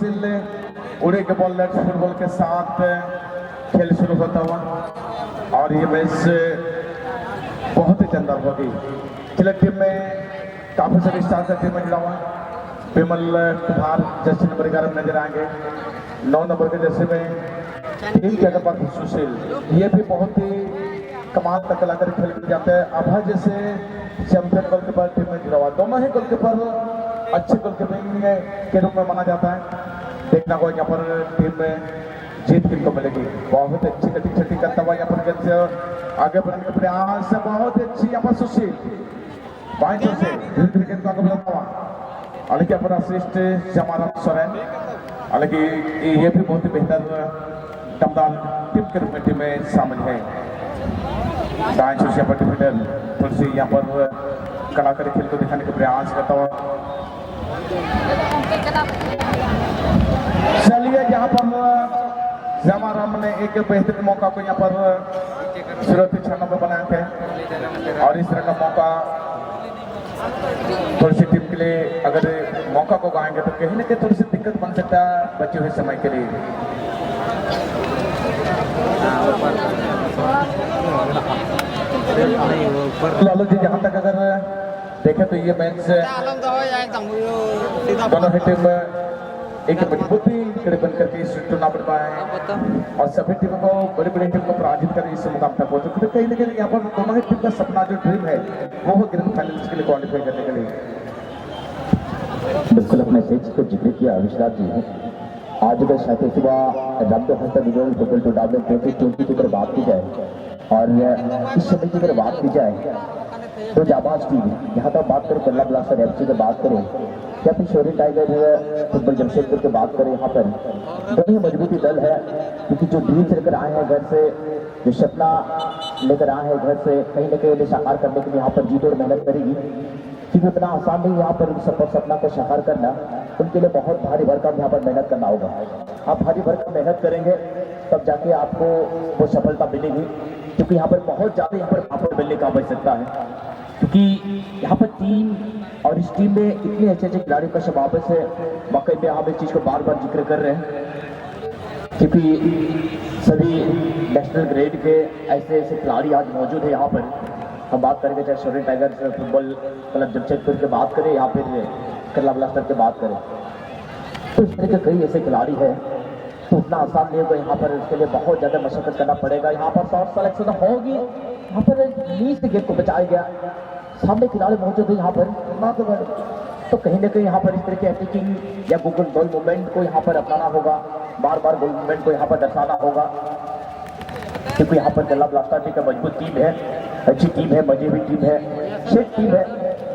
Whistle उड़े के ball let's football के साथ खेल शुरू होता हुआ और ये मैच बहुत ही शानदार होगी। खिलाड़ी टीम में काफी सारे स्टार का टीम में जुड़ा हुआ। विमल कुमार जर्सी नंबर 11 नजर आएंगे। 9 नंबर के जर्सी में टीम के अगर सुशील, ये भी बहुत ही कमाल का कलाकार खेल के जाते हैं। अभय जैसे चैंपियन गोलकीपर टीम में जुड़ा हुआ। दोनों ही गोलकीपर अच्छे गोलकीपिंग के रूप में माना जाता है। देखना होगा यहाँ पर टीम में जीत किनको मिलेगी। बहुत अच्छी कटिंग छटिंग करता हुआ यहाँ पर आगे बढ़ने का प्रयास, बहुत अच्छी यहाँ पर सुशील बाइक से क्रिकेट को आगे बढ़ाता हुआ। हालांकि यहाँ पर असिस्ट जमाराम सोरेन, हालांकि ये भी बहुत ही बेहतर दमदार टीम के रूप में टीम में शामिल है। दाएं यहाँ पर डिफेंडर तुलसी यहाँ पर कलाकारी खेल को दिखाने का प्रयास करता हुआ। चलिए यहाँ पर जमाराम ने एक बेहतरीन मौका को यहाँ पर शुरुआती 6 नंबर बनाए थे और इस तरह का मौका थोड़ी सी टीम के लिए अगर मौका को गाएंगे तो कहीं ना कहीं थोड़ी सी दिक्कत बन सकता है बचे हुए समय के लिए। लालू जी जहाँ तक अगर देखें तो ये मैच दोनों ही टीम एक मजबूती खड़े बन करके इस टूर्नामेंट में आए और सभी टीमों को बड़ी बड़ी टीम को पराजित कर इस मुकाम तक पहुंचे। तो कहीं ना कहीं यहाँ पर दोनों ही टीम का सपना जो ड्रीम है वो ग्रैंड फाइनल्स के लिए क्वालिफाई करने के लिए। बिल्कुल अपने सेक्स को जिक्र किया विश्वनाथ जी ने। आज अगर शायद सुबह डब्ल्यू फुटबॉल टूर्नामेंट 2020 की अगर बात की जाए और इस समय की अगर बात की जाए तो जाबाज टीम यहाँ तक बात करें केरला ब्लास्टर FC की बात करें या फिर शोरी टाइगर फुटबॉल जमशेदपुर की बात करें, यहाँ पर बड़ी मजबूती दल है क्योंकि जो ड्रीम लेकर आए हैं घर से, जो सपना लेकर आए हैं घर से, कहीं ना कहीं उन्हें साकार करने के लिए यहाँ पर जी तोड़ मेहनत करेगी क्योंकि इतना आसान नहीं यहाँ पर सपना को साकार करना, उनके लिए बहुत भारी भरकम यहाँ पर मेहनत करना होगा। आप भारी भरकम मेहनत करेंगे तब जाके आपको वो सफलता मिलेगी क्योंकि यहाँ पर बहुत ज़्यादा यहाँ पर पापड़ मिलने का आवश्यकता है क्योंकि यहाँ पर टीम और इस टीम में इतने अच्छे अच्छे खिलाड़ियों का समावेश है। वाकई में हम इस चीज़ को बार बार जिक्र कर रहे हैं क्योंकि सभी नेशनल ग्रेड के ऐसे ऐसे खिलाड़ी आज मौजूद है यहाँ पर। हम बात करेंगे चाहे शोरी टाइगर फुटबॉल क्लब जमशेदपुर की बात करें या फिर केरला ब्लास्टर की बात करें, तो इस तरह के कई ऐसे खिलाड़ी हैं तो उतना आसान नहीं होगा। यहाँ पर इसके लिए बहुत ज़्यादा मशक्कत करना पड़ेगा। यहाँ पर शॉट सिलेक्शन होगी, यहाँ पर नीच से गेंद को बचाया गया, सामने खिलाड़ी मौजूद है यहाँ पर तो कहीं ना कहीं यहाँ पर इस तरह के अटैकिंग या गोल मूवमेंट को यहाँ पर अपनाना होगा, बार बार गोल मूवमेंट को यहाँ पर दर्शाना होगा क्योंकि यहाँ पर केरला ब्लास्टर का मजबूत टीम है, अच्छी टीम है, मजे हुई टीम है, सेट टीम है।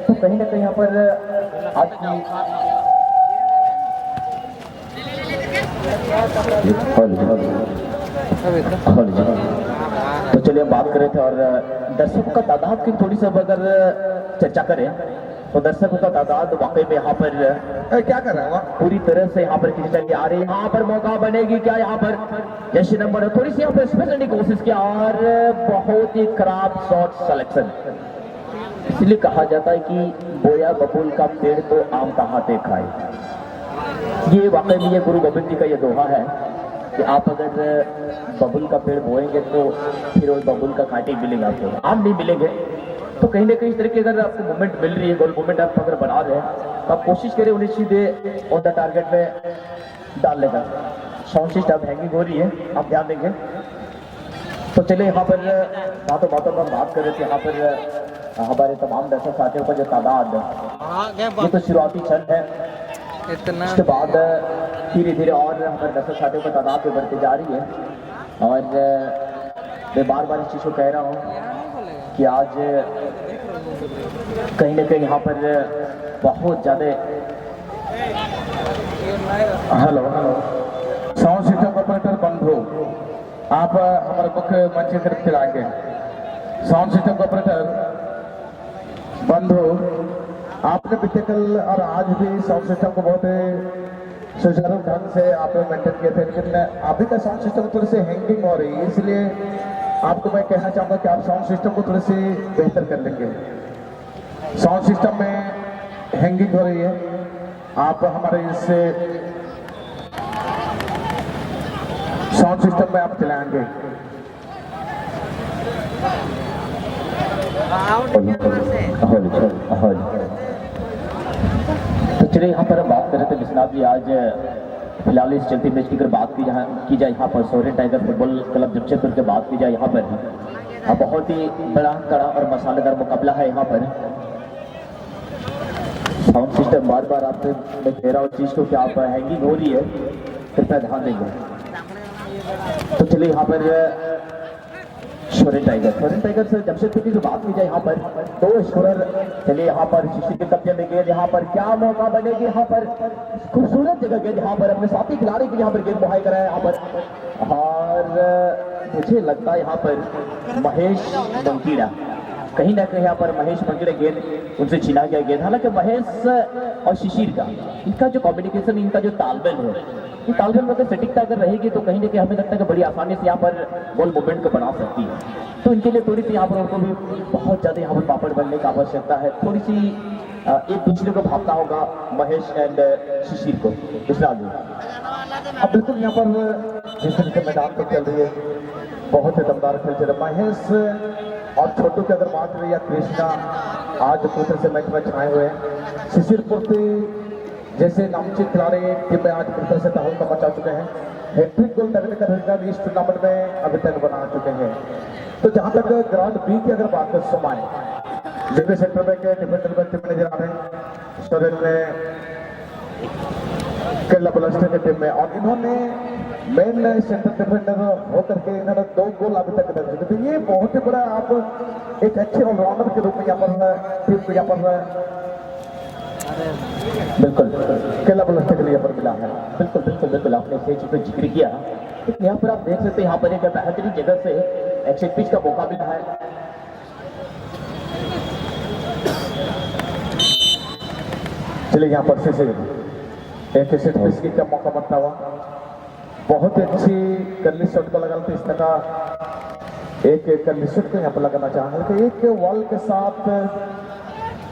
तो कहीं ना कहीं यहाँ पर आज तो चलिए हम बात करें थे और दर्शकों का तादाद की थोड़ी सी अगर चर्चा करें तो दर्शकों का तादाद वाकई में यहाँ पर क्या कर रहा है पूरी तरह से यहाँ पर खींची चली आ रही है। यहाँ पर मौका बनेगी क्या, यहाँ पर जैसे नंबर थोड़ी सी यहाँ पर स्पेस करने की कोशिश किया और बहुत ही खराब शॉट सिलेक्शन। इसलिए कहा जाता है कि बोया बबूल का पेड़ तो आम कहाँ देखा है। ये वाकई में ये गुरु गोविंद जी का ये दोहा है कि आप अगर बबूल का पेड़ बोएंगे तो फिर उस बबूल का कांटे मिलेगा, आपको आम नहीं मिलेंगे। तो कहीं ना कहीं इस तरीके अगर आपको मूवमेंट मिल रही है, गोल मूवमेंट आप अगर बना रहे हैं तो आप कोशिश करें उन्हें सीधे ऑन द टारगेट में डालने का। साउंड सिस्टम हैंगिंग हो रही है, आप ध्यान देंगे। तो चलिए यहाँ पर बातों बातों पर बात करें तो यहाँ पर हमारे तमाम दर्शक साथियों का जो तादाद ये तो शुरुआती क्षण है, इसके बाद धीरे धीरे और हमारे दर्शक साथियों का तादाद भी बढ़ती जा रही है। और मैं बार बार इस चीज़ को कह रहा हूँ कि आज कहीं ना कहीं यहाँ पर बहुत ज़्यादा हेलो साउंड सिस्टम ऑपरेटर बंधु, आप हमारे मुख्य मंच की तरफ चलाएंगे। साउंड सिस्टम ऑपरेटर बंधु, आपने बीते कल और आज भी साउंड सिस्टम को बहुत सुचारू ढंग से आपने मेंटेन किए थे, लेकिन अभी का साउंड सिस्टम थोड़ी सी हैंगिंग हो रही है, इसलिए आपको मैं कहना चाहूँगा कि आप साउंड सिस्टम को थोड़ी सी बेहतर कर लेंगे। साउंड सिस्टम में हैंगिंग हो रही है, आप हमारे इस साउंड सिस्टम में आप चलाएंगे। तो चलिए यहाँ पर हम बात कर रहे थे विश्वनाथ जी, आज फिलहाल इस चलती मैच की अगर बात की जाए यहाँ पर Soren tiger football club Jamshedpur की बात की जाए यहाँ पर बहुत ही बड़ा कड़ा और मसालेदार मुकाबला है यहाँ पर। साउंड सिस्टम बार बार आप मैं कह रहा हूँ चीज को कि आप हैंगिंग हो रही है, कृपया ध्यान देंगे। तो चलिए यहाँ पर सोरेन टाइगर से जमशेदपुर की जो बात की जाए यहाँ पर दो स्कोरर, चलिए यहाँ पर शिशिर के कब्जे में गेंद, यहाँ पर क्या मौका बनेगी, यहाँ पर खूबसूरत जगह गेंद यहाँ पर अपने साथी खिलाड़ी के यहाँ पर गेंद मुहाई कराया यहाँ पर, और मुझे लगता है यहाँ पर महेश मंकीड़ा कहीं ना कहीं यहाँ पर महेश मंकीड़ा गेंद उनसे छीना गया गेंद। हालांकि महेश और शिशिर का इनका जो कम्युनिकेशन, इनका जो तालमेल है, ये तालमेल में अगर सटीकता अगर रहेगी तो कहीं ना कहीं हमें लगता है कि बड़ी आसानी से यहाँ पर बॉल मूवमेंट को बना सकती है। तो इनके लिए थोड़ी सी यहाँ पर उनको भी बहुत ज्यादा यहाँ पर पापड़ बनने की आवश्यकता है, थोड़ी सी एक दूसरे को भापना होगा महेश एंड शिशिर को। विश्वनाथ जी अब बिल्कुल यहाँ पर जिस तरीके मैदान पर चल रही है बहुत ही दमदार खेल चल रहा है। महेश और छोटू की अगर बात करें या कृष्णा आज पूरे से मैच में छाए हुए हैं। शिशिर पूर्ति जैसे नामचीन खिलाड़ी टीम में आज पूरी तरह से तहलका मचा चुके हैं। हैट्रिक गोल करने का रिकॉर्ड इस टूर्नामेंट में अभी तक बना चुके हैं। तो जहां तक ग्राउंड बी की अगर बात करें सुमाए जिनके सेंटर में के डिफेंडर में टीम नजर आ रहे हैं सोरेन में केरला ब्लास्टर्स की टीम में, और इन्होंने मेन सेंटर डिफेंडर होकर के इन्होंने 2 गोल अभी तक कर चुके। तो ये बहुत ही बड़ा आप एक अच्छे ऑलराउंडर के रूप में यहाँ पर टीम को यहाँ पर बिल्कुल केरला ब्लास्टर्स के लिए यहाँ पर मिला है। बिल्कुल बिल्कुल बिल्कुल आपने सही चीज पर जिक्र किया। यहाँ पर आप देख सकते हैं यहाँ पर एक बेहतरीन जगह से एक सेट पिच का मौका मिला है। चलिए यहाँ पर से एक सेट पिच की क्या मौका बनता हुआ, बहुत ही अच्छी कर्ली शॉट को लगा। तो इस तरह एक कर्ली शॉट को यहाँ पर लगाना चाहेंगे तो एक वॉल के साथ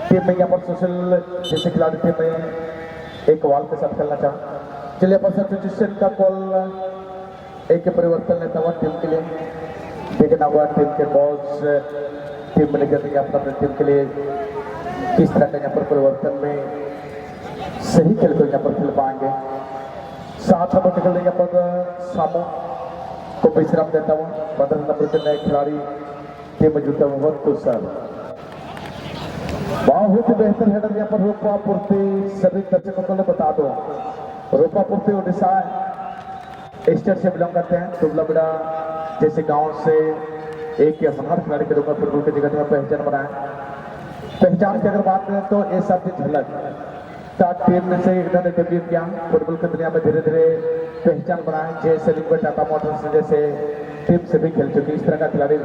टीम में यहाँ पर सुशील जैसे खिलाड़ी टीम में एक वॉल के साथ खेलना चाह। चलिए पर सब्स्टिट्यूशन का कॉल एक परिवर्तन लेता हुआ टीम के लिए देखना हुआ। टीम के बॉस टीम मैनेजर ने अपना टीम के लिए किस तरह का यहाँ पर परिवर्तन में सही खेल को यहाँ पर खेल पाएंगे। 7 नंबर निकल यहाँ पर सामू को विश्राम देता हुआ 15 नंबर के नए खिलाड़ी टीम में जुटा हुआ कुशल। बहुत ही बेहतर हेडर यहाँ पर रूपा पूर्ति। सभी दर्शकों को बता दो रूपा पूर्ति उड़ीसा स्टेट से बिलोंग करते हैं। दुबलाबिड़ा जैसे गांव से एक हमारे खिलाड़ी के रूप में फुटबॉल की जगत में पहचान बनाए। पहचान की अगर बात करें तो ये सब झलक टीम में से इन्होंने डेब्यू किया, फुटबॉल की दुनिया में धीरे धीरे पहचान बनाए। जैसे लिंगो टाटा मोटर्स जैसे टीम से भी खेल चुकी इस तरह का खिलाड़ी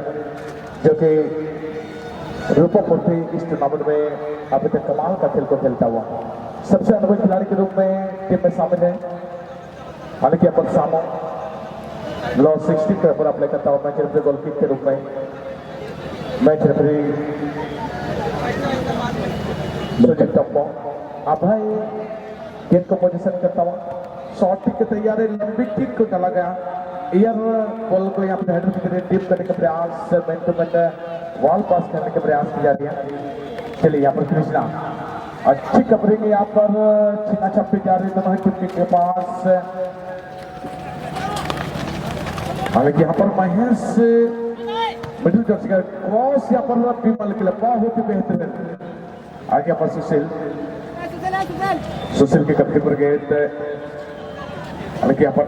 जो कि रूपा पूर्ति इस टूर्नामेंट में अभी तक कमाल का खेल को खेलता हुआ सबसे अनुभवी खिलाड़ी के रूप में टीम में शामिल है। हालांकि अपन सामो लॉ 60 के ऊपर अप्लाई करता हुआ मैच रेफरी गोल किक के रूप में मैच रेफरी सुजीत टप्पो अभय गेंद को पोजीशन करता हुआ शॉट की तैयारी लंबी किक को चला गया। एयर बॉल को यहाँ पर हेडर की तरह टिप करने का प्रयास, मैन टू मैन वॉल पास करने का प्रयास किया जा रहा है। चलिए यहाँ पर कृष्णा अच्छी कवरिंग यहाँ पर छीना छप्पी जा रही दोनों टीम के पास। हालांकि यहाँ पर महेश मिडिल जर्सी का क्रॉस यहाँ पर विमल के लिए बहुत ही बेहतरीन। आगे यहाँ पर सुशील के कब्जे पर गेंद, हालांकि यहाँ पर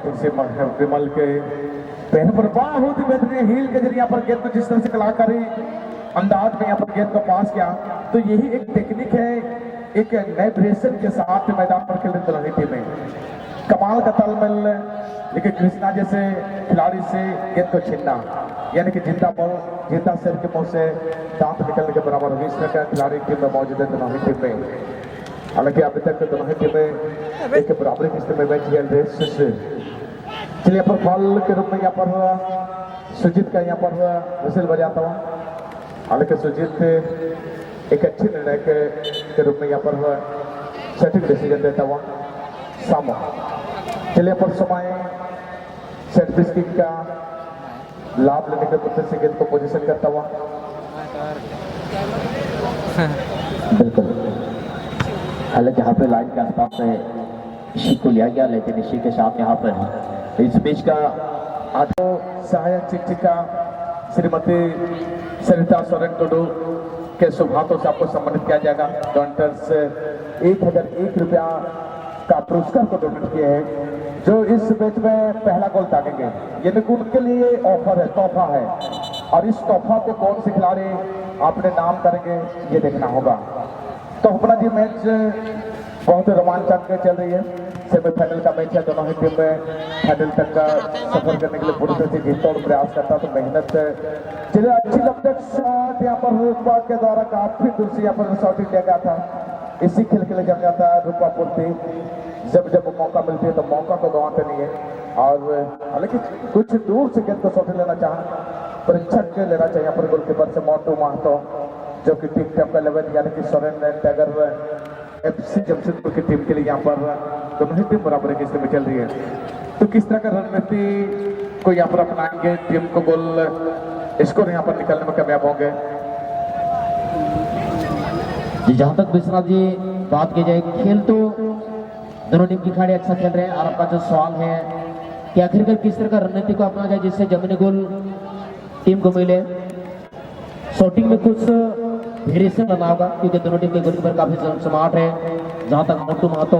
विमल के पहन पर बहुत ही बेहतरीन हील के जरिए यहाँ पर गेंद को जिस तरह से कलाकारी अंदाज में यहाँ पर गेंद को पास किया। तो यही एक टेक्निक है, एक नए ब्रेसन के साथ मैदान पर खेलने चला रही टीम में कमाल का तालमेल। लेकिन कृष्णा जैसे खिलाड़ी से गेंद को छीनना यानी कि जिंदा बॉल जिंदा सिर के मुंह से दांत निकलने के बराबर होगी। इस तरह का खिलाड़ी टीम में मौजूद है दोनों ही टीम में। हालांकि अभी तक दोनों ही टीमें एक बराबरी की स्थिति में मैच खेल रहे। चलिए यहाँ पर फॉल के रूप में यहाँ पर सुजीत का यहाँ पर विसिल बजाता हुआ। हालांकि सुजीत एक अच्छे निर्णय के रूप में यहाँ पर सटीक डिसीजन देता हुआ सामो। चलिए पर समय सेट पीस किक का लाभ लेने के मुद्दे से गेंद को पोजीशन करता हुआ बिल्कुल। हालांकि यहाँ पे लाइन के आसपास से इसी को लिया गया, लेकिन इसी के साथ यहाँ पर इस बीच का आधो सहायक शिक्षिका श्रीमती सरिता सोरेन टुडू के शुभ हाथों से आपको सम्मानित किया जाएगा। डॉन्टर्स 1001 रुपया का पुरस्कार को डोनेट किए हैं, जो इस मैच में पहला गोल दागेंगे। ये उनके लिए ऑफर है, तोहफा है, और इस तोहफा को कौन से खिलाड़ी अपने नाम करेंगे ये देखना होगा। तो अपना जी मैच बहुत रोमांचक चल रही है। सेमीफाइनल का मैच है, दोनों ही टीम में फाइनल तक का सफर करने के लिए पूरी तरह से जीत और प्रयास करता, तो मेहनत चलिए अच्छी लगता है। शॉट यहाँ पर रूपा के द्वारा काफी दूर से यहाँ पर शॉट लिया गया था। इसी खेल के लिए जम जाता है रूपा पूर्ति, जब जब मौका मिलती है तो मौका को गंवाते नहीं है। और हालांकि कुछ दूर से गेंद को शॉट लेना चाहे, परीक्षक लेना चाहिए यहाँ पर गोलकीपर से मोटू महतो, जो कि टीम का 11 यानी कि सोरेन टाइगर FC जमशेदपुर की टीम के लिए यहाँ पर दोनों ही टीम बराबर की स्थिति में चल रही है। तो किस तरह का रणनीति को यहाँ पर अपनाएंगे, टीम को गोल स्कोर यहाँ पर निकलने में कामयाब होंगे। जी जहाँ तक विश्वनाथ जी बात की जाए, खेल तो दोनों टीम की खिलाड़ी अच्छा खेल रहे हैं, और आपका जो सवाल है कि आखिरकार किस तरह का रणनीति को अपनाया जाए जिससे जमीनी गोल टीम को मिले। शॉटिंग में कुछ वेरिएशन लाना होगा, क्योंकि दोनों टीम के गोलकीपर काफी स्मार्ट है। जहाँ तक मोटू महतो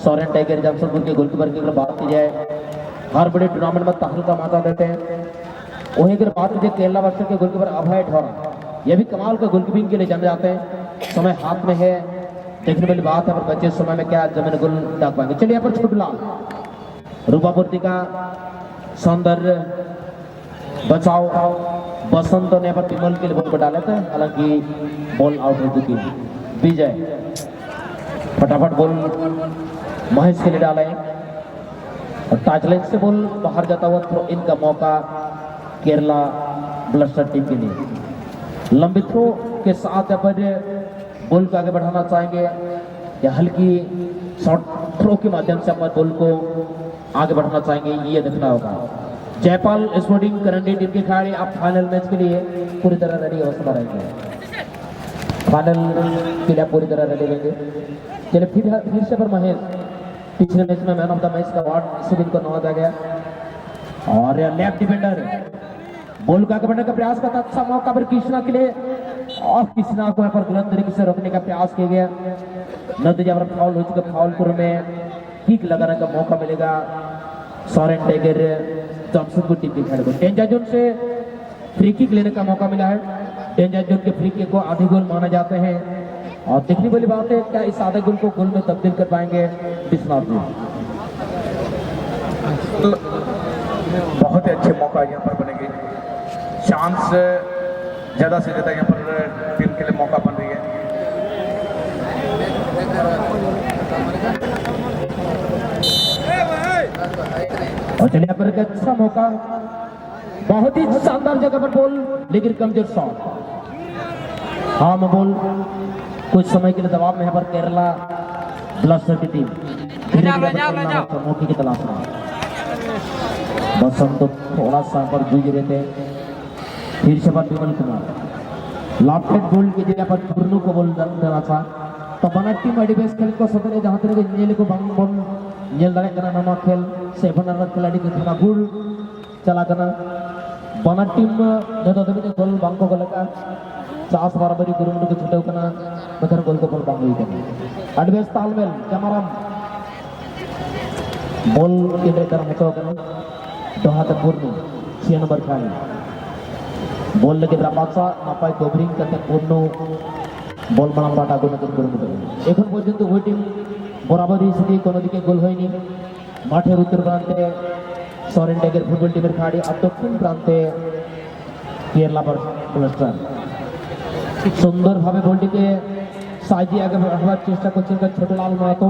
सोरेन टाइगर जमशेदपुर के गोलकीपर की अगर बात की जाए, हर बड़े टूर्नामेंट में तहलका माता देते हैं। वहीं अगर बात की जाए केरला वर्षन के गोलकीपर अभय ठौरा, ये भी कमाल का गोलकीपिंग के लिए जाने जाते हैं। समय हाथ में है, देखने वाली बात है, पर बच्चे समय में क्या जमीन गोल डाक पाएंगे। चलिए यहाँ पर छुटलाल रूपापूर्ति का सौंदर्य बचाओ, बसंत ने पर विमल के लिए बॉल को डाले थे, हालांकि बॉल आउट हो चुकी है। विजय फटाफट बॉल महेश के लिए डाले, और टाचलाइन से बॉल बाहर जाता हुआ थ्रो इन का मौका केरला ब्लास्टर टीम के लिए। लंबी थ्रो के साथ यहाँ पर बॉल को आगे बढ़ाना चाहेंगे, या हल्की शॉर्ट थ्रो के माध्यम से अपन बॉल को आगे बढ़ाना चाहेंगे, ये देखना होगा। जयपाल स्पोर्टिंग करंडी टीम के खिलाड़ी आप फाइनल मैच के लिए पूरी तरह रेडी अवस्था रहेंगे। फाइनल के लिए पूरी तरह रेडी रहेंगे। चलिए फिर से पर महेश, पिछले मैच में मैन ऑफ द मैच का अवार्ड इसी दिन को नवाजा गया, और लेफ्ट डिफेंडर बॉल को आगे बढ़ने का प्रयास करता, अच्छा मौका पर कृष्णा के लिए, और कृष्णा को यहाँ पर गलत तरीके से रोकने का प्रयास किया गया। नतीजा पर फाउल हो चुका, फाउल में किक लगाने का मौका मिलेगा सोरेन टाइगर जमशेदपुर टीम के खिलाड़ी को। डेंजर जोन से फ्री किक लेने का मौका मिला है। डेंजर जोन के फ्री किक को आधे गोल माने जाते हैं, और देखने वाली बात है क्या इस आधे गोल को गोल में तब्दील कर पाएंगे विश्वनाथ जी। बहुत ही अच्छे मौका यहाँ पर बनेगी, चांस ज्यादा से ज्यादा यहाँ पर टीम के लिए मौका बन रही है। और चलिए पर एक अच्छा मौका, बहुत ही शानदार जगह पर बॉल, लेकिन कमजोर शॉट। हाँ मैं बोल कुछ समय के लिए दबाव में यहाँ पर केरला ब्लास्टर की टीम मौके की तलाश में। बसंत तो थोड़ा सा पर जूझ रहे थे। फिर से पर विमल कुमार लाफ्टेड गोल की जगह पर टुर्नू को बोल देना था, तो बना टीम एडिबेस खेल को सदरे जहां तक नीले को बंग बोल नील दाने करना नामा खेल से बनर खिलाड़ी को थोड़ा गुल चला करना बना टीम दो दो गोल बंग को लगा चास बराबरी गुरुमुंडू को छुटे करना मगर गोल को बंग हुई करना एडिबेस तालमेल जमाराम बॉल के लिए कर हटो करना दोहात पूर्ण 6 नंबर खिलाड़ी बॉल लगे रापासा नापाय गोबरिंग करते पूर्ण बॉल बना पाटा को नजर गुरुमुंडू এখন পর্যন্ত ওই টিম বরাবরই স্থিতি কোনো দিকে গোল হয়নি। মাঠের উত্তর প্রান্তে সরেন টাইগার ফুটবল টিমের খেলাড়ি আর দক্ষিণ প্রান্তে কেরালা ব্লাস্টার সুন্দরভাবে বলটিকে সাজিয়ে আগে बढ़াবার চেষ্টা করছেন ছোটলাল মাহাতো,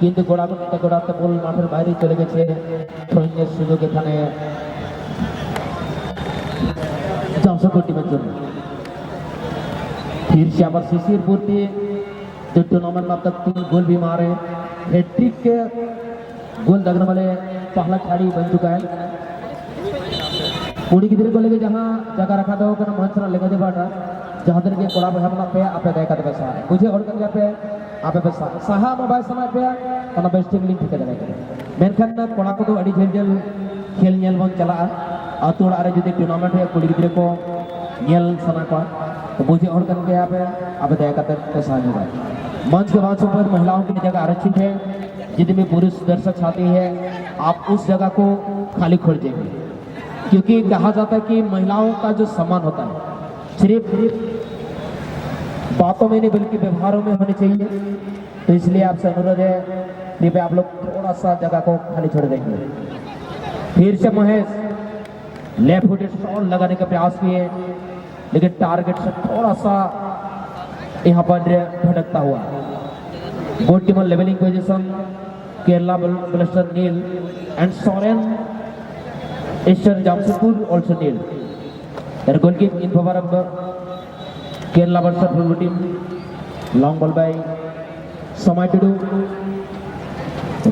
কিন্তু গোড়াতে বল মাঠের বাইরে চলে গেছে। থ্রোইংয়ের সুযোগ এখানে জামশেদপুর টিমের জন্য। फिर से आबार शिशिर पूर्ति जो टूर्नामेंट में अब तक 3 गोल भी मारे, हैट्रिक के गोल लगने वाले पहला खिलाड़ी बन चुका है। कुड़ी गिद्रे को लेके जहाँ जगह रखा था वो मंच लेके दे बाटा जहाँ तक के कोड़ा बहमना पे आपे दे का पैसा मुझे और करके पे आपे पैसा सहा मोबाइल समय पे और बेस्टिंग लिंक ठीक है मेनखान ना कोड़ा को तो अड़ी झेल झेल खेल नेल बन चला आतुड़ आरे जुदी टूर्नामेंट है कुड़ी गिद्रे को नेल सना को तो मुझे और करके आपे दे का पैसा मिला। मंच के बाद पर महिलाओं की जगह आरक्षित है, जितने पुरुष दर्शक चाहते हैं आप उस जगह को खाली छोड़ देंगे, क्योंकि कहा जाता है कि महिलाओं का जो सम्मान होता है सिर्फ बातों में नहीं बल्कि व्यवहारों में होने चाहिए। तो इसलिए आपसे अनुरोध है कृपया आप लोग थोड़ा सा जगह को खाली छोड़ देंगे। फिर से महेश लेफ्ट फुटेड शॉट लगाने का प्रयास किए, लेकिन टारगेट से थोड़ा सा यहाँ पर भटकता हुआ। Goal keeper leveling position Kerala Blaster Neil and Soren eastern Jamshedpur also Neil. their goal kick in favor of the Kerala Blasters football team. Long ball by Samay Tudu.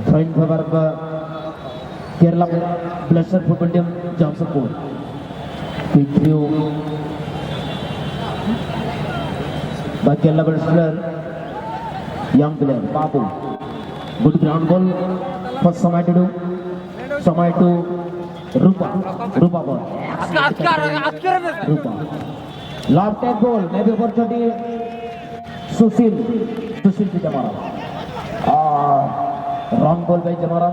Throw in favor of the Kerala Blasters football team Jamshedpur. Quick throw by Kerala Blasters young player Babu. Good ground ball for Samay Tudu. Samay to Rupa ball. Rupa. Lob tag ball. Maybe opportunity. Sushil to Jamara. Wrong ball by Jamara.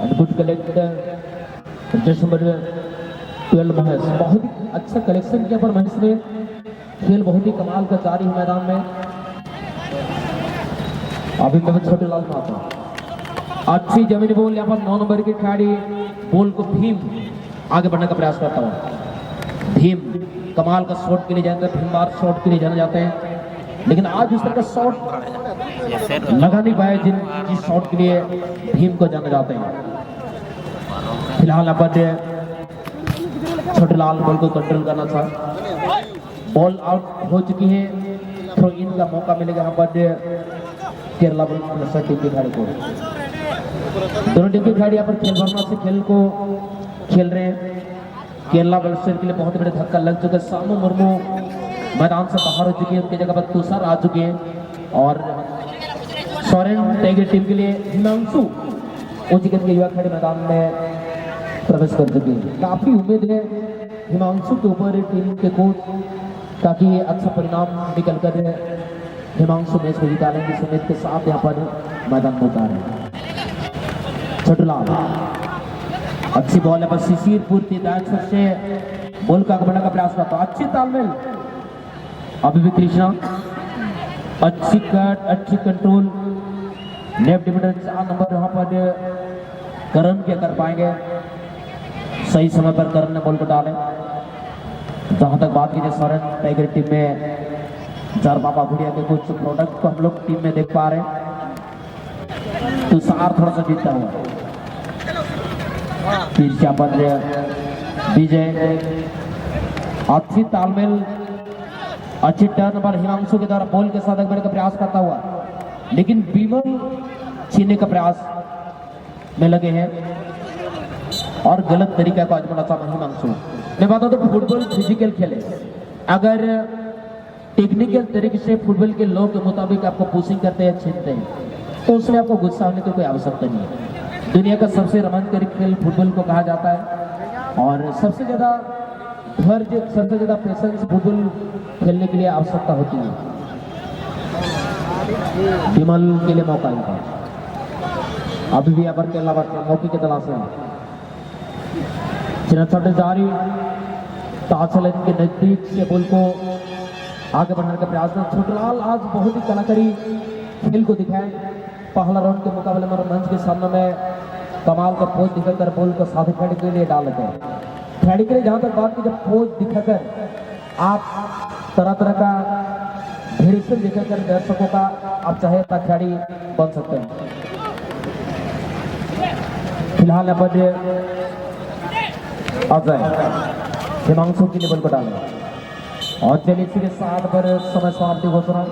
And good collect. Just number 12 Mahesh. बहुत ही अच्छा collection किया पर महेश ने खेल बहुत ही कमाल का जारी है मैदान में. अभी मैं छोटे लाल माता अच्छी जमीनी बॉल यहाँ पर 9 नंबर की खिलाड़ी बॉल को भीम आगे बढ़ने का प्रयास करता हूँ. भीम कमाल का शॉट के लिए जाते हैं, भीम बार शॉट के लिए जाने जाते हैं, लेकिन आज उस तरह का शॉट लगा नहीं पाए जिस शॉट के लिए भीम को जाने जाते हैं. फिलहाल यहाँ पर छोटे लाल बॉल को कंट्रोल करना था. बॉल आउट हो चुकी है. थ्रो इन का मौका मिलेगा यहाँ पर केरला ब्लास्टर्स टीम की खिलाड़ी को. दोनों टीम के खिलाड़ी यहाँ पर खेल भावना से खेल को खेल रहे हैं. केरला ब्लास्टर्स के लिए बहुत बड़े धक्का लग चुका है. सामू मुर्मू मैदान से बाहर हो चुकी है, उनकी जगह पर तुषार आ चुके हैं और सोरेन टाइगर टीम के लिए हिमांशु उचिकन के युवा खिलाड़ी मैदान में प्रवेश कर चुके हैं. काफी उम्मीद है हिमांशु के ऊपर टीम के कोच ताकि अच्छा परिणाम निकल कर हिमांशु मैच को जिता लेंगे. सुमित के साथ यहाँ पर मैदान में उतारे. छोटलाल अच्छी बॉल है पर शिशिर पूर्ति दायित्व से बॉल का आगमन का प्रयास करता. अच्छी तालमेल. अभी भी कृष्णा अच्छी कट, अच्छी कंट्रोल. लेफ्ट डिफेंडर 4 नंबर यहाँ पर करण क्या कर पाएंगे. सही समय पर करण ने बॉल को डाले. जहां तक बात कीजिए सोरेन टाइगर टीम में चार पापा गुड़िया के कुछ प्रोडक्ट को हम लोग टीम में देख पा रहे हैं. तुषार थोड़ा सा जीतता हुआ. फिर पर विजय अच्छी तालमेल, अच्छी टर्न पर हिमांशु के द्वारा बॉल के साथ अगमन का प्रयास करता हुआ, लेकिन विमल छीनने का प्रयास में लगे हैं और गलत तरीका को आजमाना चाहता हिमांशु. मैं बात तो फुटबॉल फिजिकल खेल है. अगर टेक्निकल तरीके से फुटबॉल के लॉ के मुताबिक आपको पुशिंग करते हैं, छीनते हैं, तो उसमें आपको गुस्सा होने की कोई आवश्यकता नहीं है. दुनिया का सबसे रोमांचकारी खेल फुटबॉल को कहा जाता है और सबसे ज्यादा धैर्य, सबसे ज्यादा पेशेंस फुटबॉल खेलने के लिए आवश्यकता होती है. विमल के लिए मौका मिलता. अभी भी यहाँ पर केरला मौके की तलाश है. चिन्ह जारी ताजल के नजदीक से बॉल को आगे बढ़ाने का प्रयास में. छोटलाल आज बहुत ही कलाकारी खेल को दिखाए. पहला राउंड के मुकाबले में मंच के सामने में कमाल का पोज दिखाकर बॉल को साथी खिलाड़ी के लिए डाल लेते हैं. खिलाड़ी के लिए जहां तक बात की, जब पोज दिखाकर आप तरह तरह का भेड़िसन दिखाकर दर्शकों का आप चाहे तो खिलाड़ी बन सकते हैं. फिलहाल यहाँ पर अजय हिमांशु की लेवल को डालें और चलिए इसी के साथ पर समय समाप्ति घोषणा.